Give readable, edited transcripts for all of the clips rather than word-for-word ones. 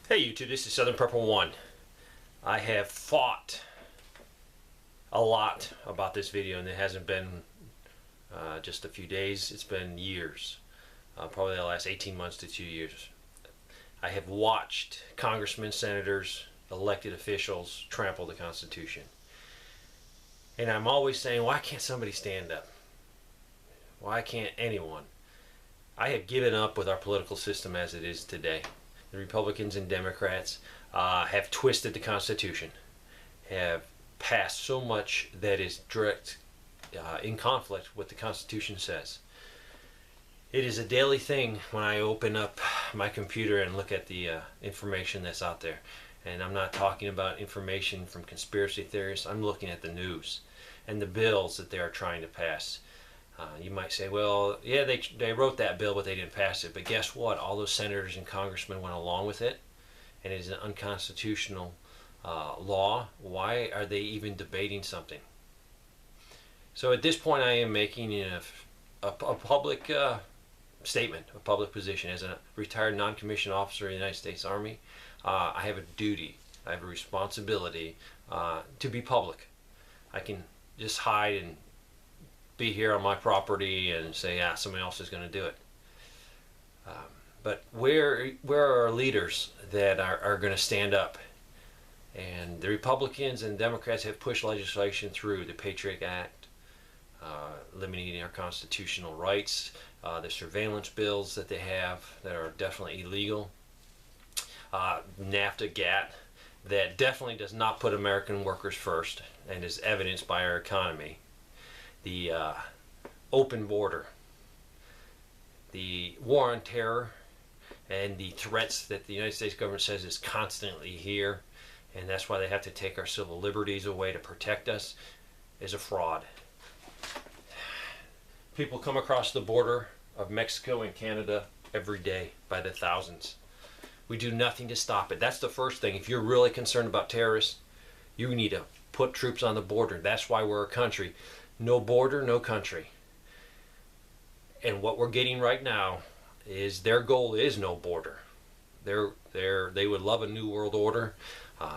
Hey YouTube, this is Southern Purple 1. I have thought a lot about this video, and it hasn't been just a few days, it's been years. Probably the last 18 months to 2 years. I have watched congressmen, senators, elected officials trample the Constitution. And I'm always saying, why can't somebody stand up? Why can't anyone? I have given up with our political system as it is today. The Republicans and Democrats have twisted the Constitution, have passed so much that is direct in conflict with what the Constitution says. It is a daily thing when I open up my computer and look at the information that's out there. And I'm not talking about information from conspiracy theorists. I'm looking at the news and the bills that they are trying to pass. You might say, well, yeah, they wrote that bill, but they didn't pass it. But guess what? All those senators and congressmen went along with it, and it is an unconstitutional law. Why are they even debating something? So at this point, I am making a public statement, a public position. As a retired non-commissioned officer of the United States Army, I have a duty, I have a responsibility to be public. I can just hide and be here on my property and say, yeah, somebody else is going to do it. But where are our leaders that are going to stand up? And the Republicans and Democrats have pushed legislation through, the Patriot Act, limiting our constitutional rights, the surveillance bills that they have that are definitely illegal, NAFTA, GATT, that definitely does not put American workers first and is evidenced by our economy. The open border, the war on terror, and the threats that the United States government says is constantly here, and that's why they have to take our civil liberties away to protect us, is a fraud. People come across the border of Mexico and Canada every day by the thousands. We do nothing to stop it. That's the first thing. If you're really concerned about terrorists, you need to put troops on the border. That's why we're a country. No border, no country. And what we're getting right now is their goal is no border. They would love a new world order.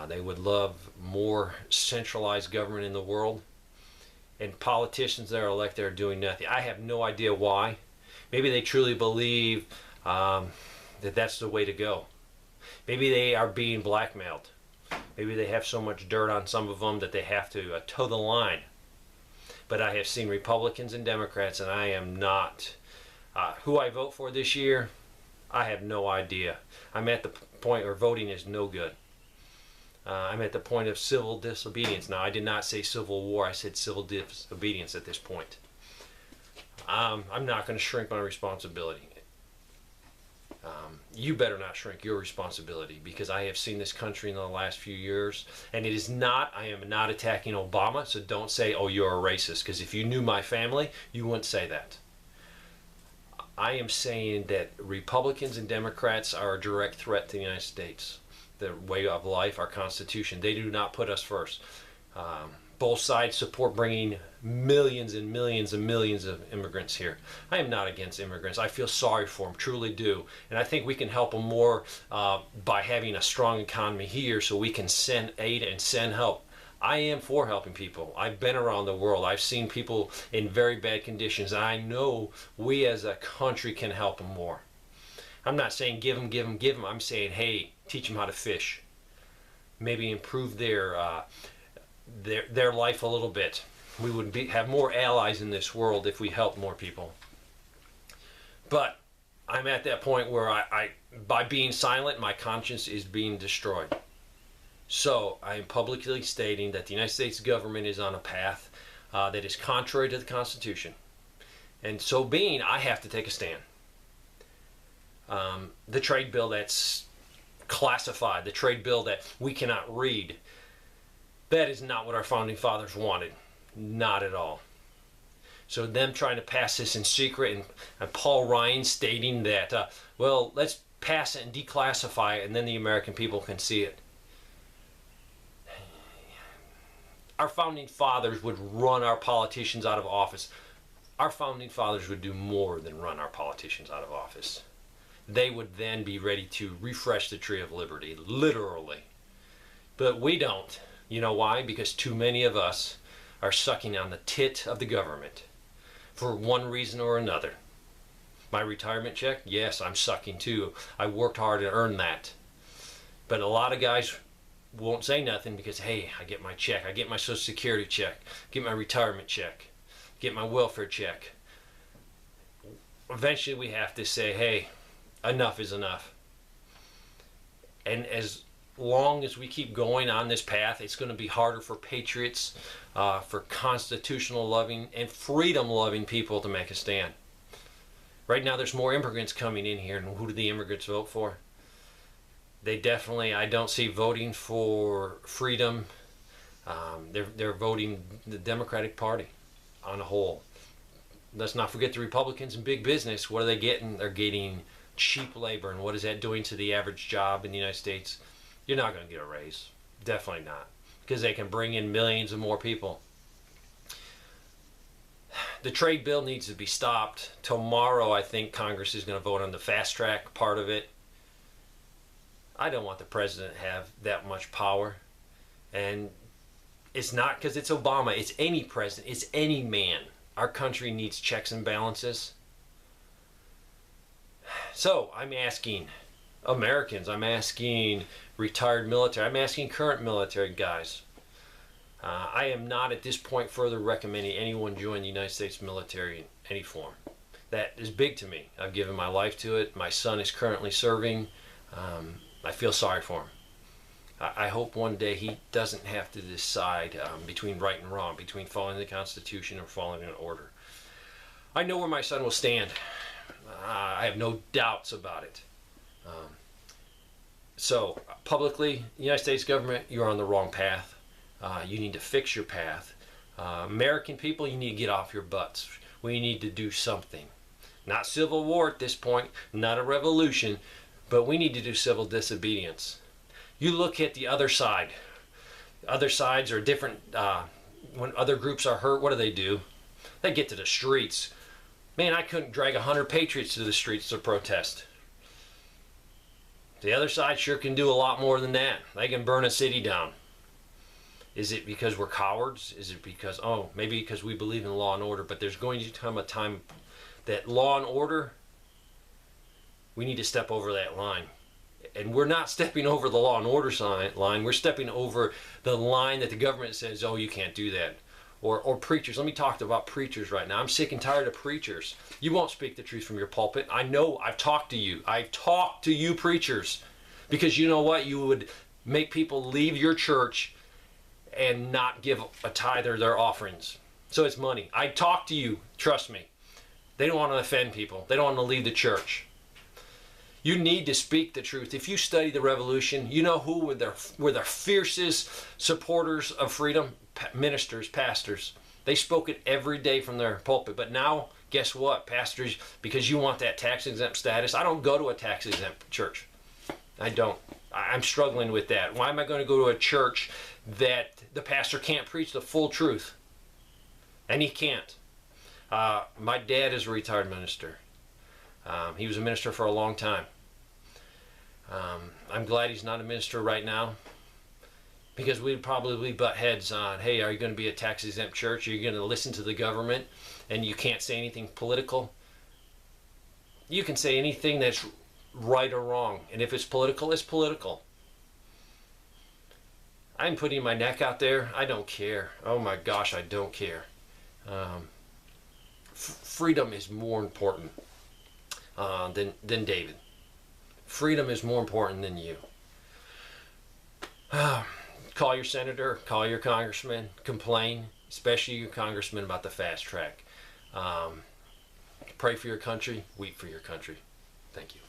They would love more centralized government in the world. And politicians that are elected are doing nothing. I have no idea why. Maybe they truly believe that that's the way to go. Maybe they are being blackmailed. Maybe they have so much dirt on some of them that they have to toe the line. But I have seen Republicans and Democrats, and I am not. Who I vote for this year, I have no idea. I'm at the point where voting is no good. I'm at the point of civil disobedience. Now, I did not say civil war. I said civil disobedience at this point. I'm not going to shrink my responsibility. You better not shrink your responsibility, because I have seen this country in the last few years, and it is not, I am not attacking Obama, so don't say, oh, you're a racist, because if you knew my family, you wouldn't say that. I am saying that Republicans and Democrats are a direct threat to the United States, the way of life, our Constitution. They do not put us first. Both sides support bringing millions and millions and millions of immigrants here. I am not against immigrants. I feel sorry for them, truly do. And I think we can help them more by having a strong economy here, so we can send aid and send help. I am for helping people. I've been around the world. I've seen people in very bad conditions. I know we as a country can help them more. I'm not saying give them, give them, give them. I'm saying, hey, teach them how to fish. Maybe improve their life a little bit. We would have more allies in this world if we helped more people. But I'm at that point where I by being silent, my conscience is being destroyed. So I am publicly stating that the United States government is on a path that is contrary to the Constitution. And so being, I have to take a stand. The trade bill that's classified, the trade bill that we cannot read, that is not what our founding fathers wanted. Not at all. So them trying to pass this in secret, and Paul Ryan stating that, well, let's pass it and declassify it, and then the American people can see it. Our founding fathers would run our politicians out of office. Our founding fathers would do more than run our politicians out of office. they would then be ready to refresh the tree of liberty, literally. But we don't. You know why? Because too many of us are sucking on the tit of the government for one reason or another. My retirement check, yes, I'm sucking too. I worked hard and earned that. But a lot of guys won't say nothing because, hey, I get my check, I get my Social Security check, get my retirement check, get my welfare check. Eventually we have to say, hey, enough is enough. And as long as we keep going on this path, it's going to be harder for patriots, for constitutional loving and freedom loving people to make a stand. Right now there's more immigrants coming in here, and who do the immigrants vote for? They definitely, I don't see voting for freedom. They're voting the Democratic Party on a whole. Let's not forget the Republicans and big business. What are they getting? They're getting cheap labor. And what is that doing to the average job in the United States? You're not going to get a raise. Definitely not. Because they can bring in millions of more people. The trade bill needs to be stopped. Tomorrow, I think Congress is going to vote on the fast track part of it. I don't want the president to have that much power. And it's not because it's Obama. It's any president. It's any man. Our country needs checks and balances. So I'm asking Americans, I'm asking retired military, I'm asking current military guys. I am not at this point further recommending anyone join the United States military in any form. That is big to me. I've given my life to it. My son is currently serving. I feel sorry for him. I hope one day he doesn't have to decide between right and wrong, between following the Constitution or following an order. I know where my son will stand. I have no doubts about it. So, publicly, the United States government, you're on the wrong path. You need to fix your path. American people, you need to get off your butts. We need to do something. Not civil war at this point, not a revolution, but we need to do civil disobedience. You look at the other side. Other sides are different. When other groups are hurt, what do? They get to the streets. Man, I couldn't drag 100 patriots to the streets to protest. The other side sure can do a lot more than that. They can burn a city down. Is it because we're cowards? Is it because, maybe because we believe in law and order? But there's going to come a time that law and order, we need to step over that line. And we're not stepping over the law and order line. We're stepping over the line that the government says, oh, you can't do that. Or preachers. Let me talk about preachers right now. I'm sick and tired of preachers. You won't speak the truth from your pulpit. I know. I've talked to you. I've talked to you preachers. Because you know what? You would make people leave your church and not give a tithe or their offerings. So it's money. I talk to you. Trust me. They don't want to offend people. They don't want to leave the church. You need to speak the truth. If you study the revolution, you know who were their fiercest supporters of freedom? Ministers, pastors. They spoke it every day from their pulpit. But now, guess what? Pastors, because you want that tax-exempt status, I don't go to a tax-exempt church. I don't. I'm struggling with that. Why am I going to go to a church that the pastor can't preach the full truth? And he can't. My dad is a retired minister. He was a minister for a long time. I'm glad he's not a minister right now, because we'd probably butt heads on, hey, are you going to be a tax-exempt church? Are you going to listen to the government and you can't say anything political? You can say anything that's right or wrong. And if it's political, it's political. I'm putting my neck out there. I don't care. Oh my gosh, I don't care. Freedom is more important than David. Freedom is more important than you. Call your senator, call your congressman, complain, especially your congressman, about the fast track. Pray for your country, weep for your country. Thank you.